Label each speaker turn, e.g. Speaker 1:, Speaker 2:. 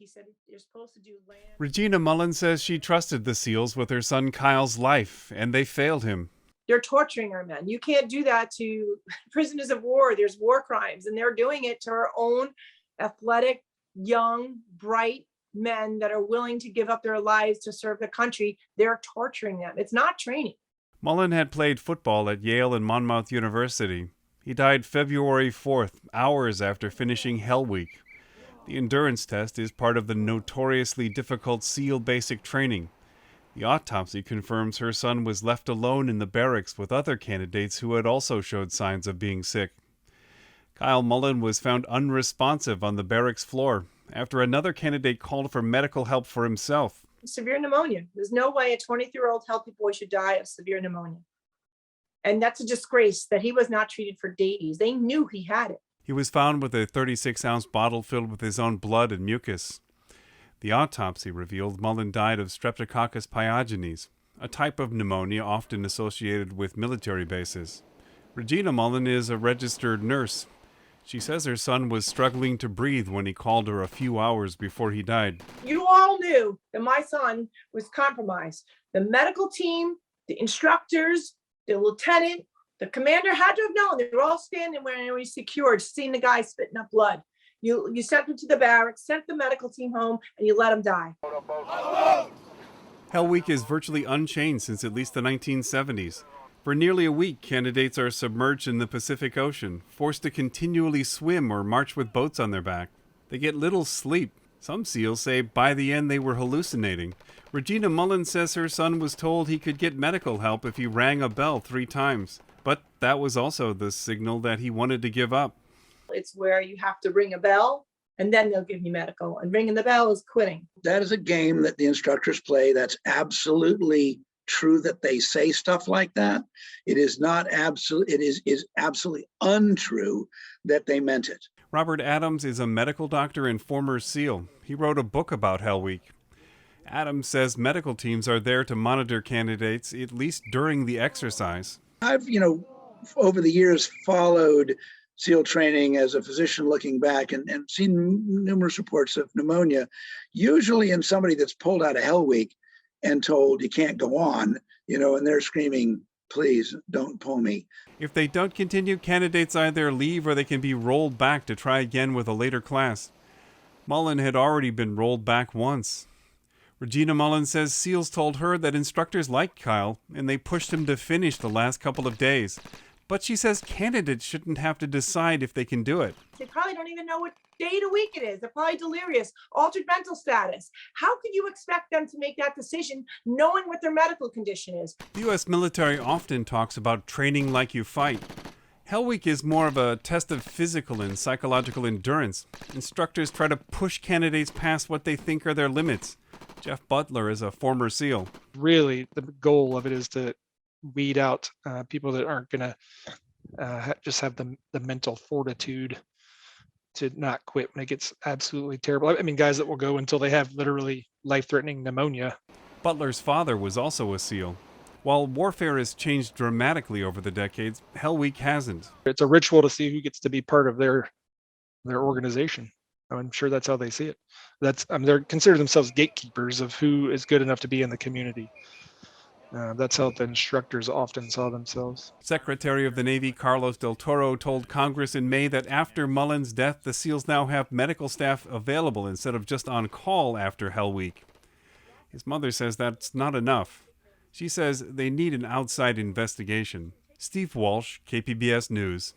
Speaker 1: He said you're supposed to do land.
Speaker 2: Regina Mullen says she trusted the SEALs with her son Kyle's life, and they failed him.
Speaker 1: They're torturing our men. You can't do that to prisoners of war. There's war crimes, and they're doing it to our own athletic, young, bright men that are willing to give up their lives to serve the country. They're torturing them. It's not training.
Speaker 2: Mullen had played football at Yale and Monmouth University. He died February 4th, hours after finishing Hell Week. The endurance test is part of the notoriously difficult SEAL basic training. The autopsy confirms her son was left alone in the barracks with other candidates who had also showed signs of being sick. Kyle Mullen was found unresponsive on the barracks floor after another candidate called for medical help for himself.
Speaker 1: Severe pneumonia. There's no way a 23-year-old healthy boy should die of severe pneumonia. And that's a disgrace that he was not treated for days. They knew he had it.
Speaker 2: He was found with a 36-ounce bottle filled with his own blood and mucus. The autopsy revealed Mullen died of Streptococcus pyogenes, a type of pneumonia often associated with military bases. Regina Mullen is a registered nurse. She says her son was struggling to breathe when he called her a few hours before he died.
Speaker 1: You all knew that my son was compromised. The medical team, the instructors, the lieutenant, the commander had to have known. They were all standing where he was secured, seeing the guy spitting up blood. You sent him to the barracks, sent the medical team home, and you let him die.
Speaker 2: Hell Week is virtually unchanged since at least the 1970s. For nearly a week, candidates are submerged in the Pacific Ocean, forced to continually swim or march with boats on their back. They get little sleep. Some SEALs say by the end they were hallucinating. Regina Mullen says her son was told he could get medical help if he rang a bell 3 times. But that was also the signal that he wanted to give up.
Speaker 1: It's where you have to ring a bell, and then they'll give you medical. And ringing the bell is quitting.
Speaker 3: That is a game that the instructors play. That's absolutely true that they say stuff like that. It is not absolute. It is absolutely untrue that they meant it.
Speaker 2: Robert Adams is a medical doctor and former SEAL. He wrote a book about Hell Week. Adams says medical teams are there to monitor candidates at least during the exercise.
Speaker 3: I've, over the years followed SEAL training as a physician looking back and seen numerous reports of pneumonia, usually in somebody that's pulled out of Hell Week and told you can't go on, and they're screaming, please don't pull me.
Speaker 2: If they don't continue, candidates either leave or they can be rolled back to try again with a later class. Mullen had already been rolled back once. Regina Mullen says SEALs told her that instructors liked Kyle and they pushed him to finish the last couple of days. But she says candidates shouldn't have to decide if they can do it.
Speaker 1: They probably don't even know what day of the week it is. They're probably delirious, altered mental status. How could you expect them to make that decision knowing what their medical condition is?
Speaker 2: The U.S. military often talks about training like you fight. Hell Week is more of a test of physical and psychological endurance. Instructors try to push candidates past what they think are their limits. Jeff Butler is a former SEAL.
Speaker 4: Really, the goal of it is to weed out people that aren't going to just have the mental fortitude to not quit when it gets absolutely terrible. I mean, guys that will go until they have literally life-threatening pneumonia.
Speaker 2: Butler's father was also a SEAL. While warfare has changed dramatically over the decades, Hell Week hasn't.
Speaker 4: It's a ritual to see who gets to be part of their organization. I'm sure that's how they see it. They consider themselves gatekeepers of who is good enough to be in the community. That's how the instructors often saw themselves.
Speaker 2: Secretary of the Navy Carlos del Toro told Congress in May that after Mullen's death, the SEALs now have medical staff available instead of just on call after Hell Week. His mother says that's not enough. She says they need an outside investigation. Steve Walsh, KPBS News.